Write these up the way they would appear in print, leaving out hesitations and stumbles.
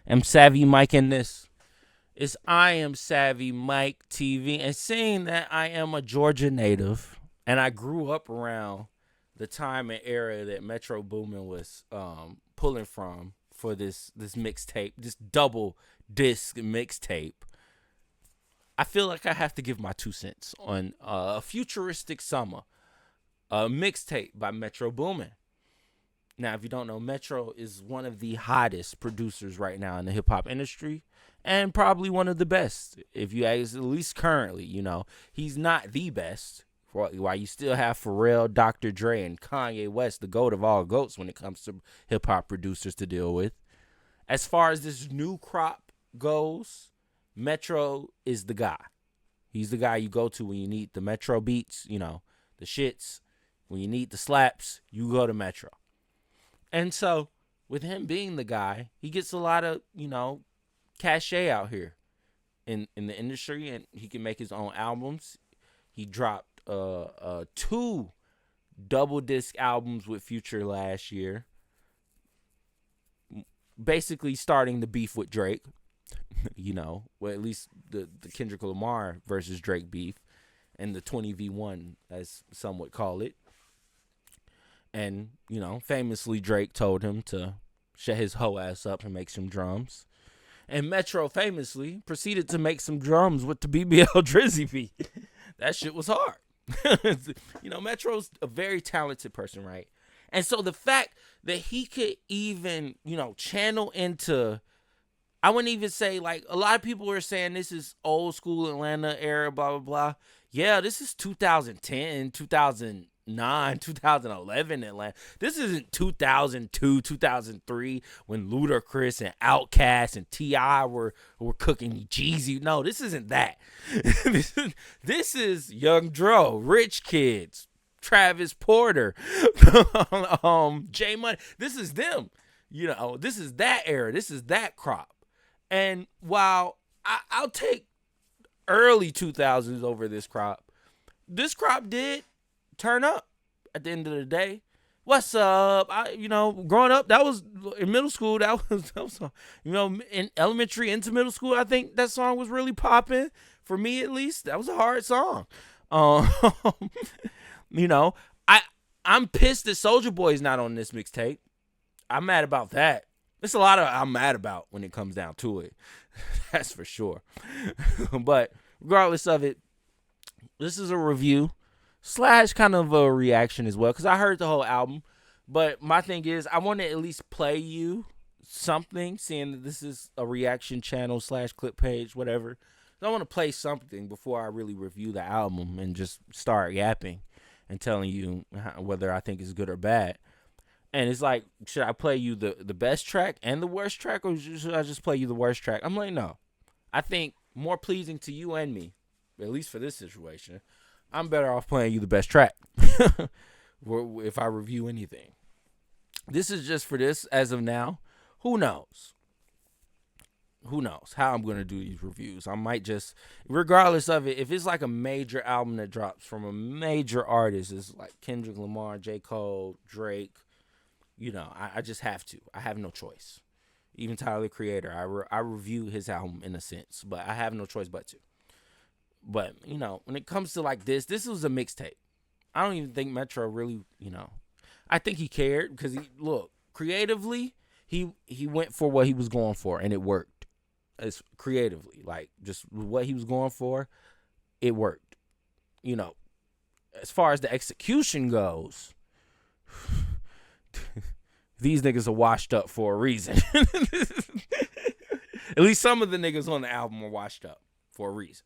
am Savvy Mike in this. It's I Am Savvy Mike TV. And seeing that I am a Georgia native and I grew up around the time and era that Metro Boomin was pulling from for this mixtape, this double disc mixtape, I feel like I have to give my 2 cents on Futuristic Summa, a mixtape by Metro Boomin. Now, if you don't know, Metro is one of the hottest producers right now in the hip hop industry, and probably one of the best. If you ask, at least currently, he's not the best. While you still have Pharrell, Dr. Dre, and Kanye West, the GOAT of all GOATs when it comes to hip hop producers to deal with. As far as this new crop goes, Metro is the guy. He's the guy you go to when you need the Metro beats, the shits. When you need the slaps, you go to Metro. And so, with him being the guy, he gets a lot of, cachet out here in the industry, and he can make his own albums. He dropped 2 double disc albums with Future last year, basically starting the beef with Drake. Well, at least the Kendrick Lamar versus Drake beef, and the 20v1, as some would call it. And, famously Drake told him to shut his hoe ass up and make some drums. And Metro famously proceeded to make some drums with the BBL Drizzy beat. That shit was hard. Metro's a very talented person, right? And so the fact that he could even, channel into, I wouldn't even say, like, a lot of people are saying this is old school Atlanta era, blah, blah, blah. Yeah, this is 2010, 2009, 2011 Atlanta. This isn't 2002, 2003 when Ludacris and Outkast and T.I. were cooking Jeezy. No, this isn't that. This is Young Dro, Rich Kids, Travis Porter, J Money. This is them. This is that era. This is that crop. And while I'll take early 2000s over this crop did turn up at the end of the day. What's up? Growing up, that was in middle school. That was in elementary into middle school, I think that song was really popping for me, at least. That was a hard song. I'm pissed that Soulja Boy's not on this mixtape. I'm mad about that. There's a lot of I'm mad about when it comes down to it. That's for sure. But regardless of it, this is a review / kind of a reaction as well, because I heard the whole album. But my thing is, I want to at least play you something, seeing that this is a reaction channel / clip page, whatever. So I want to play something before I really review the album and just start yapping and telling you whether I think it's good or bad. And it's like, should I play you the best track and the worst track, or should I just play you the worst track? I'm like, no. I think more pleasing to you and me, at least for this situation, I'm better off playing you the best track if I review anything. This is just for this as of now. Who knows? Who knows how I'm going to do these reviews? I might just, regardless of it, if it's like a major album that drops from a major artist, it's like Kendrick Lamar, J. Cole, Drake, I just have to. I have no choice. Even Tyler, the Creator, I review his album in a sense, but I have no choice but to. But, when it comes to like this was a mixtape. I don't even think Metro really, I think he cared because creatively, he went for what he was going for and it worked. It's creatively, like just what he was going for, it worked. As far as the execution goes, these niggas are washed up for a reason. At least some of the niggas on the album are washed up for a reason.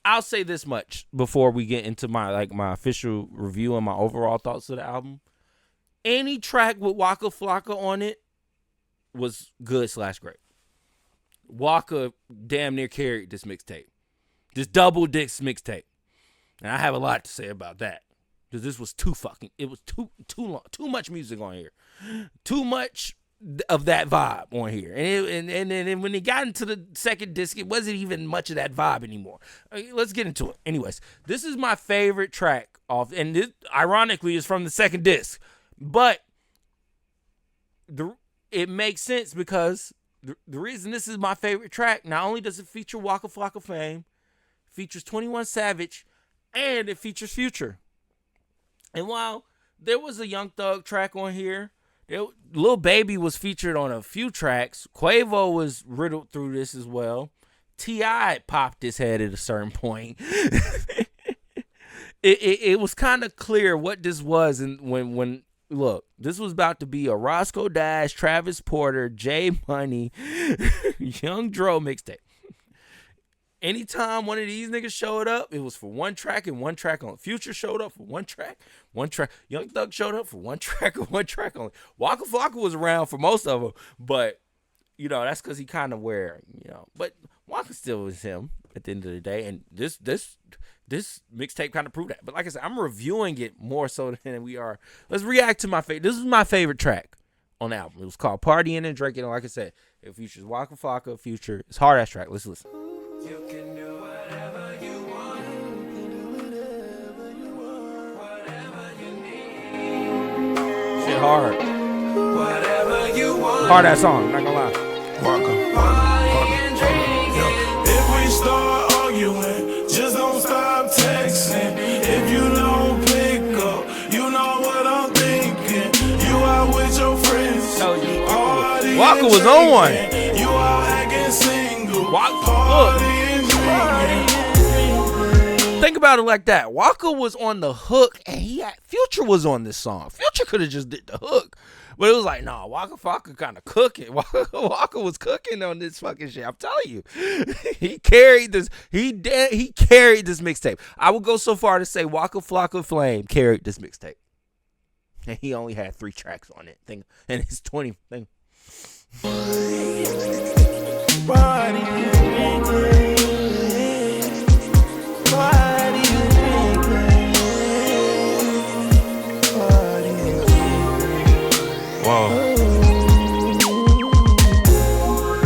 I'll say this much before we get into my official review and my overall thoughts of the album. Any track with WAKA FLOCKA on it was good / great. WAKA damn near carried this mixtape. This double disc mixtape. And I have a lot to say about that. Because this was too long. Too much music on here. Too much of that vibe on here. And then when it got into the second disc, it wasn't even much of that vibe anymore. Let's get into it. Anyways, this is my favorite track off, and this, ironically, is from the second disc. But it makes sense because the reason this is my favorite track, not only does it feature Waka Flocka Fame, features 21 Savage, and it features Future. And while there was a Young Thug track on here, Lil Baby was featured on a few tracks. Quavo was riddled through this as well. T.I. popped his head at a certain point. It was kind of clear what this was, and when look, this was about to be a Roscoe Dash, Travis Porter, J Money, Young Dro mixtape. Anytime one of these niggas showed up, it was for one track and one track only. Future showed up for one track. Young Thug showed up for one track and one track only. Waka Flocka was around for most of them, but, you know, that's because he kind of but Waka still was him at the end of the day, and this mixtape kind of proved that. But like I said, I'm reviewing it more so than we are. Let's react to my favorite. This is my favorite track on the album. It was called Partying and Drinking, and like I said, it features Waka Flocka, Future. It's a hard-ass track. Let's listen. You can do whatever you want. Whatever you need. Shit hard. Whatever you want. Hard ass song, not gonna lie. If we start arguing, just don't stop texting. If you don't pick up, you know what I'm thinking. You out with your friends. Waka was on one. You out acting single. Think about it like that. Waka was on the hook, and Future was on this song. Future could have just did the hook, but it was like, nah, Waka Flocka kind of cooking. Waka was cooking on this fucking shit. I'm telling you, he carried this. He carried this mixtape. I would go so far to say Waka Flocka Flame carried this mixtape, and he only had 3 tracks on it. And it's 20 thing. Whoa.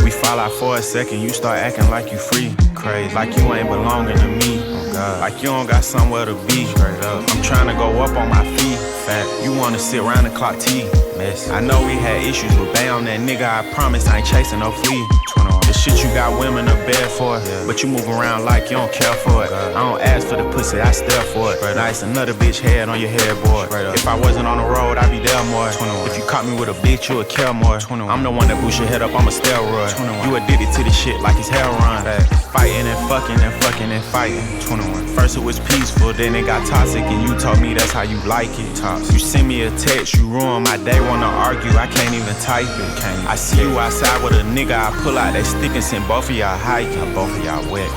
We fall out for a second, you start acting like you free. Crazy. Like you ain't belonging to me. Oh God. Like you don't got somewhere to be. Straight up. I'm trying to go up on my feet. Fat. You wanna sit around and clock T. Mess. I know we had issues, but bam, that nigga, I promise I ain't chasing no flea. 21. The shit you got women to bed for, but you move around like you don't care for it. I don't ask for the pussy, I stare for it. Nice, another bitch head on your headboard. If I wasn't on the road, I'd be there more. 21. If you caught me with a bitch, you would care more. 21. I'm the one that boost your head up, I'm a steroid. 21. You addicted to this shit like it's hell run. Fighting and fucking and fucking and fighting. 21. First it was peaceful, then it got toxic, and you told me that's how you like it. You send me a text, you ruin my day, wanna argue, I can't even type it. I see you outside with a nigga, I pull out that stick and send both of y'all hiking. Both of y'all wet.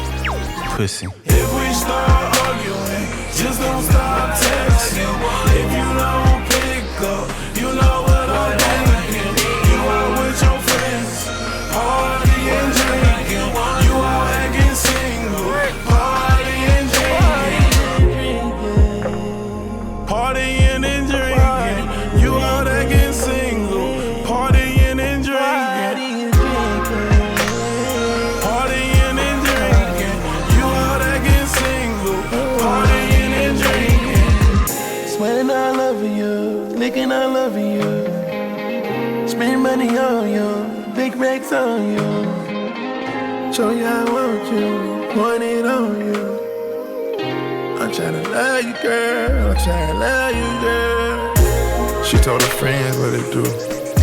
Pussy. If we start arguing, just don't stop texting. If you don't pick up, you know what I'm thinking. You out with your friends, party and drinking. You out acting single, party and drinking. Partying and drinking. You out acting single, partying and drinking. Partying and drinking. You out acting single, partying and drinking. Sweating all over you, licking all over you. Spending money on you, big racks on you. Show you I want you, point it on you. I'm tryna love you, girl. I'm tryna love you, girl. She told her friends what it do.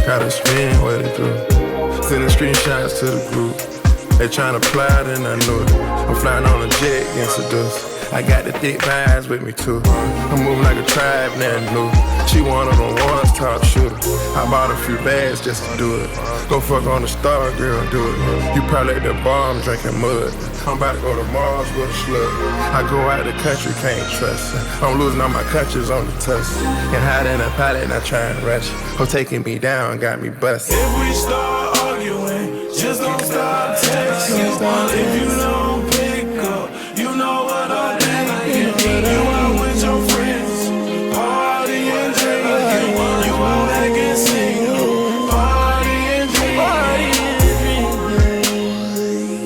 Got her spin what it do. Sending screenshots to the group. They tryna plot and I knew it. I'm flying on a jet, getting seduced. I got the thick vibes with me too. I'm moving like a tribe, nothing new. She one of them ones, top shooter. I bought a few bags just to do it. Go fuck on the star, girl, do it. You probably at the bar, I'm drinking mud. I'm about to go to Mars with a slug. I go out the country, can't trust her. I'm losing all my clutches on the tusk. And hide in a pilot, not trying to rush. Her taking me down, got me busted. If we start arguing, just don't stop texting. If you don't pick up, you know what I'm thinking. You out with your friends, party and drinking. You out acting single, party and drinking.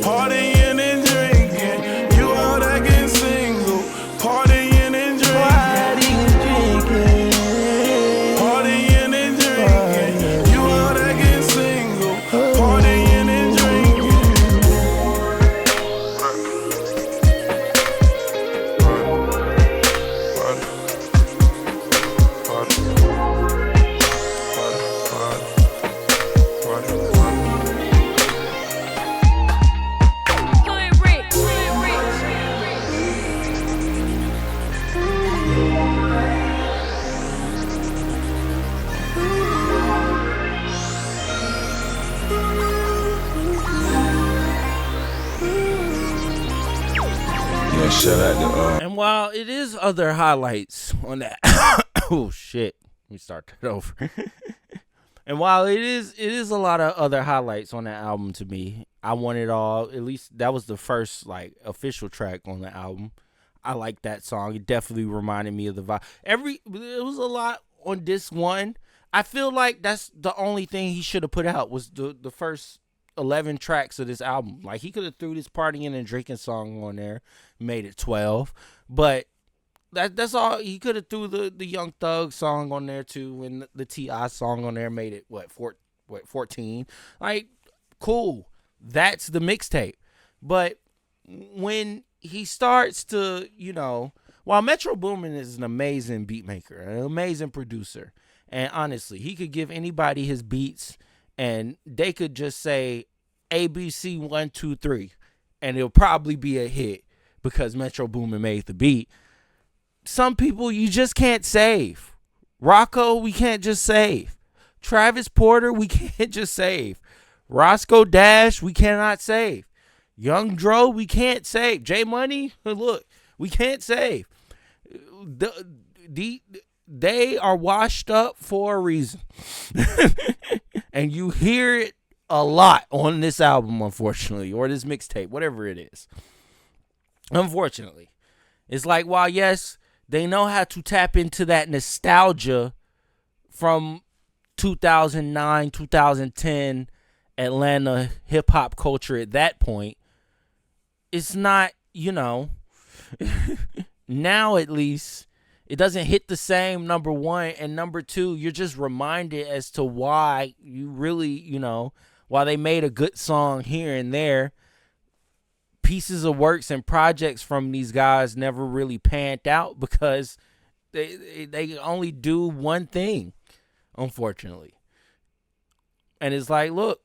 Partying and drinking. You out acting single, partying and drinking. Partying and drinking. You out acting single. man. Shout out to And while it is other highlights on that, oh shit, let me start that over. And while it is a lot of other highlights on that album to me, I Want It All. At least that was the first like official track on the album. I like that song. It definitely reminded me of the vibe. It was a lot on this one. I feel like that's the only thing he should have put out was the first 11 tracks of this album. Like he could have threw this partying and drinking song on there, made it 12. But that's all. He could have threw the Young Thug song on there too, and the T.I. song on there, made it 14. Like cool. That's the mixtape. But when he starts to, while Metro Boomin is an amazing beat maker, an amazing producer, and honestly, he could give anybody his beats and they could just say ABC 1, 2, 3, and it'll probably be a hit because Metro Boomin made the beat. Some people you just can't save. Rocco, we can't just save. Travis Porter, we can't just save. Roscoe Dash, we cannot save. Young Dro, we can't save. J Money, look, we can't save. They are washed up for a reason. And you hear it a lot on this album, unfortunately, or this mixtape, whatever it is. Unfortunately. It's like, while yes, they know how to tap into that nostalgia from 2009, 2010 Atlanta hip-hop culture at that point, it's not, now at least, it doesn't hit the same, number one. And number two, you're just reminded as to why you really, while they made a good song here and there, pieces of works and projects from these guys never really panned out because they only do one thing, unfortunately. And it's like, look,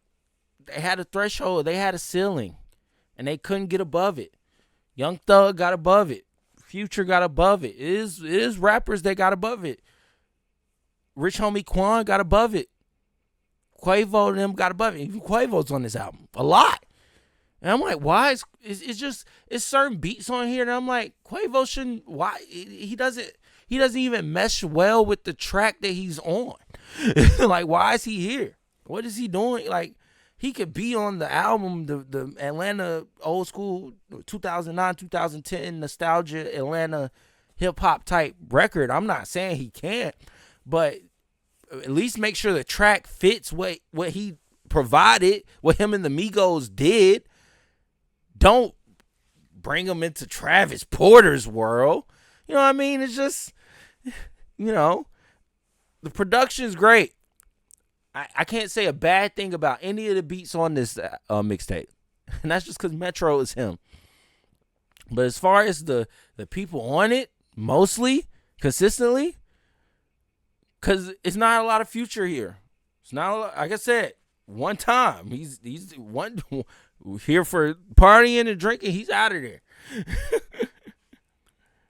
they had a threshold, they had a ceiling, and they couldn't get above it. Young Thug got above it. Future got above it. It is rappers that got above it. Rich Homie Quan got above it. Quavo and them got above it. Even Quavo's on this album a lot. And I'm like, why? It's certain beats on here, and I'm like, Quavo shouldn't. Why he doesn't even mesh well with the track that he's on. Like, why is he here? What is he doing? Like, he could be on the album, the Atlanta old school 2009, 2010 nostalgia Atlanta hip hop type record. I'm not saying he can't, but at least make sure the track fits what he provided, what him and the Migos did. Don't bring him into Travis Porter's world. You know what I mean? It's just, the production's great. I can't say a bad thing about any of the beats on this mixtape. And that's just because Metro is him. But as far as the people on it, mostly, consistently, because it's not a lot of Future here. It's not a lot, like I said, one time. He's one here for partying and drinking. He's out of there.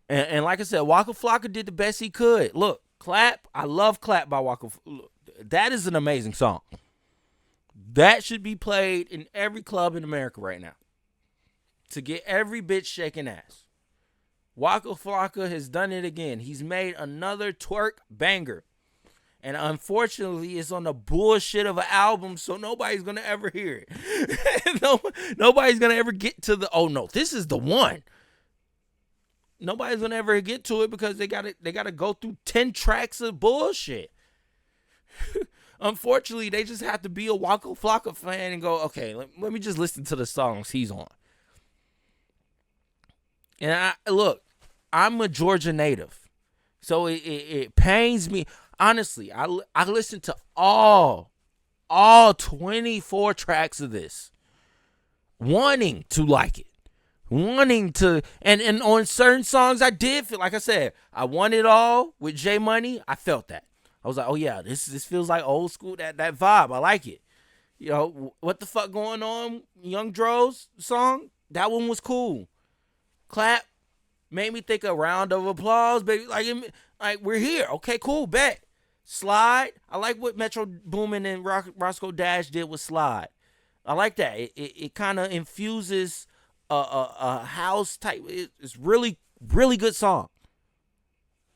and like I said, Waka Flocka did the best he could. Look, Clap. I love Clap by Waka. Look, that is an amazing song. That should be played in every club in America right now to get every bitch shaking ass. Waka Flocka has done it again. He's made another twerk banger. And unfortunately, it's on the bullshit of an album, so nobody's going to ever hear it. Nobody's going to ever get to oh no, this is the one. Nobody's going to ever get to it because they got to go through 10 tracks of bullshit. Unfortunately, they just have to be a Waka Flocka fan and go, okay, let me just listen to the songs he's on. And I'm a Georgia native, so it pains me. Honestly, I listened to all 24 tracks of this, wanting to like it, wanting to, and on certain songs I did feel, like I said, I Want It All with J Money. I felt that. I was like, oh yeah, this feels like old school, that vibe. I like it. What the fuck going on? Young Dro's song, that one was cool. Clap made me think a round of applause, baby. Like we're here. Okay, cool, bet. Slide. I like what Metro Boomin and Roscoe Dash did with Slide. I like that. It kind of infuses a house type. It's really, really good song.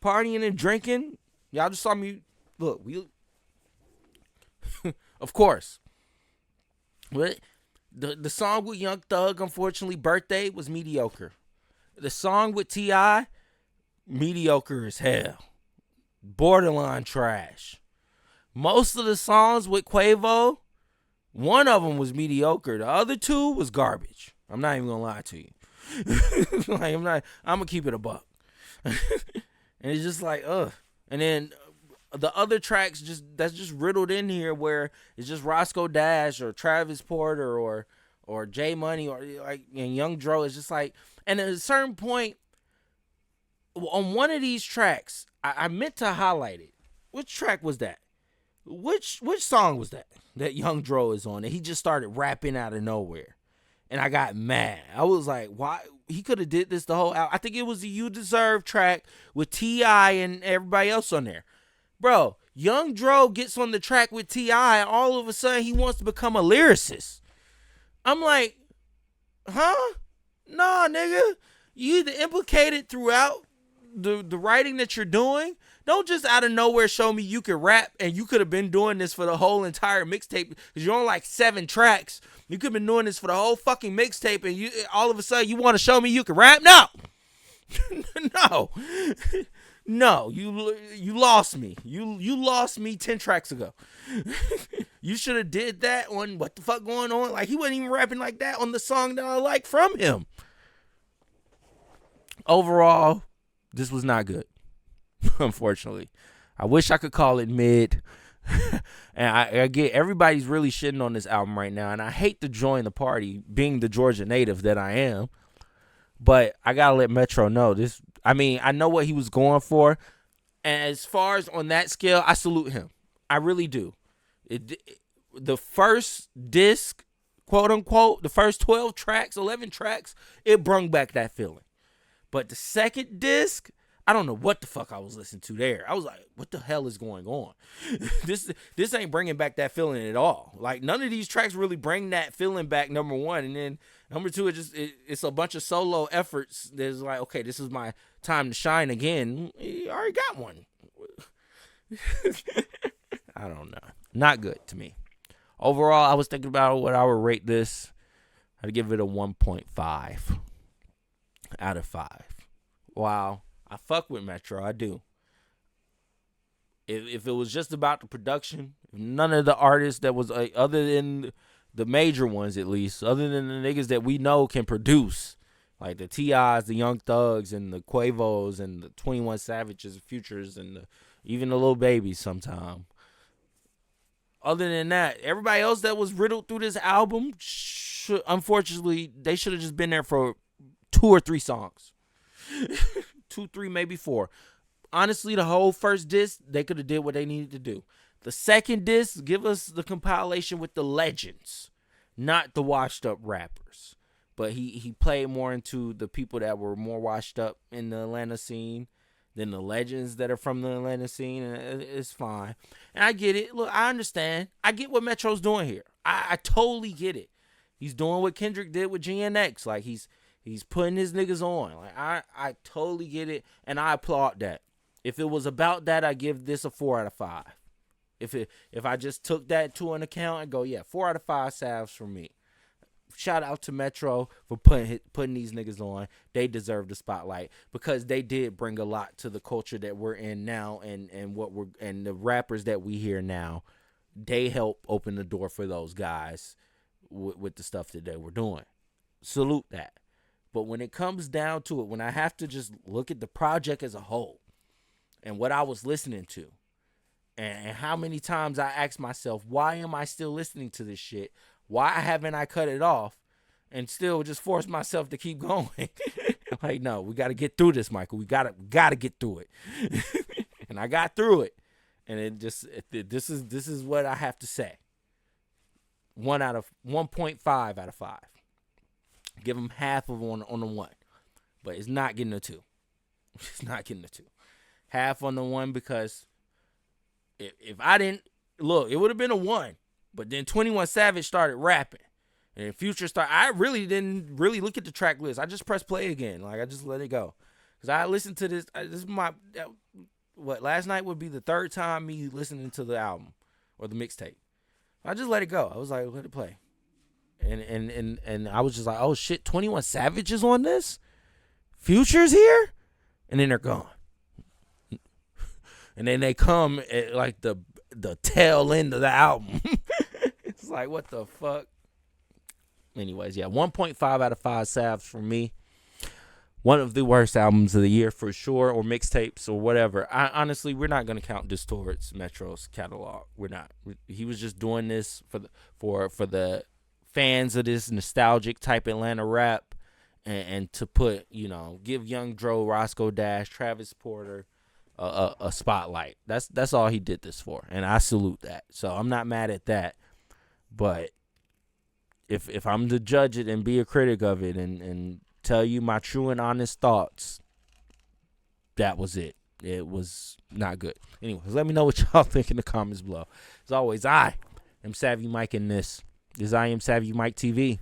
Partying and drinking. Y'all just saw me. Look, we. Of course. But the song with Young Thug, unfortunately, Birthday, was mediocre. The song with T.I., mediocre as hell. Borderline trash. Most of the songs with Quavo, one of them was mediocre. The other two was garbage. I'm not even gonna lie to you. Like, I'm gonna keep it a buck. And it's just like, ugh. And then the other tracks that's just riddled in here where it's just Roscoe Dash or Travis Porter or J Money or like and Young Dro. It's just like, and at a certain point on one of these tracks, I meant to highlight it. Which track was that? Which song was that Young Dro is on? And he just started rapping out of nowhere. And I got mad. I was like, why? He could have did this the whole album. I think it was the You Deserve track with T.I. and everybody else on there. Bro, Young Dro gets on the track with T.I. and all of a sudden he wants to become a lyricist. I'm like, huh? Nah, nigga. You either implicated throughout the writing that you're doing. Don't just out of nowhere show me you can rap and you could have been doing this for the whole entire mixtape because you're on like 7 tracks. You could have been doing this for the whole fucking mixtape and you all of a sudden you want to show me you can rap? No. No. No, you lost me. You lost me 10 tracks ago. You should have did that on What the Fuck Going On. Like, he wasn't even rapping like that on the song that I like from him. Overall, this was not good. Unfortunately, I wish I could call it mid. And I get everybody's really shitting on this album right now, and I hate to join the party, being the Georgia native that I am. But I gotta let Metro know this. I mean, I know what he was going for, and as far as on that scale, I salute him. I really do. The first disc, quote unquote, the first 12 tracks, 11 tracks, it brung back that feeling. But the second disc, I don't know what the fuck I was listening to there. I was like, what the hell is going on? This ain't bringing back that feeling at all. Like, none of these tracks really bring that feeling back, number one. And then number two, it's a bunch of solo efforts. There's like, okay, this is my time to shine again. You already got one. I don't know. Not good to me. Overall, I was thinking about what I would rate this. I'd give it a 1.5 out of 5. Wow. I fuck with Metro, I do. If it was just about the production, if none of the artists that was other than the major ones at least, other than the niggas that we know can produce, like the T.I.s, the Young Thugs, and the Quavos, and the 21 Savages, Futures, and even the Lil Babies sometime. Other than that, everybody else that was riddled through this album, unfortunately, they should have just been there for 2 or 3 songs. 2, 3, maybe 4. Honestly, the whole first disc, they could have did what they needed to do. The second disc, give us the compilation with the legends, not the washed up rappers. But he played more into the people that were more washed up in the Atlanta scene than the legends that are from the Atlanta scene, and it's fine. And I get it. Look, I understand. I get what Metro's doing here. I totally get it. He's doing what Kendrick did with GNX. Like, he's putting his niggas on. Like, I totally get it, and I applaud that. If it was about that, I give this a 4 out of 5. If I just took that to an account and go, yeah, 4 out of 5 salves for me. Shout out to Metro for putting these niggas on. They deserve the spotlight because they did bring a lot to the culture that we're in now, and the rappers that we hear now. They help open the door for those guys with the stuff that they were doing. Salute that. But when it comes down to it, when I have to just look at the project as a whole and what I was listening to and how many times I asked myself, why am I still listening to this shit? Why haven't I cut it off and still just force myself to keep going? Like, no, we got to get through this, Michael. We got to get through it. And I got through it. And this is what I have to say. 1.5 out of 5. Give him half of on the 1. But it's not getting a 2. It's not getting a 2. Half on the 1 because if I didn't look, it would have been a 1. But then 21 Savage started rapping. And Future start. I really didn't really look at the track list. I just pressed play again. Like I just let it go. Cause I listened to this. This is my last night would be the third time me listening to the album or the mixtape. I just let it go. I was like, let it play. And I was just like, oh shit, 21 Savage is on this? Future's here? And then they're gone. And then they come at like the tail end of the album. It's like, what the fuck? Anyways, yeah, 1.5 out of 5 Savs for me. One of the worst albums of the year for sure, or mixtapes or whatever. Honestly, we're not gonna count this towards Metro's catalog. We're not. He was just doing this for the fans of this nostalgic type Atlanta rap, and to put, give Young Dro, Roscoe Dash, Travis Porter a spotlight. That's all he did this for, and I salute that. So I'm not mad at that. But if I'm to judge it and be a critic of it and tell you my true and honest thoughts, that was it. It was not good. Anyways, let me know what y'all think in the comments below. As always, I am Savvy Mike, and this is I Am Savvy Mike TV.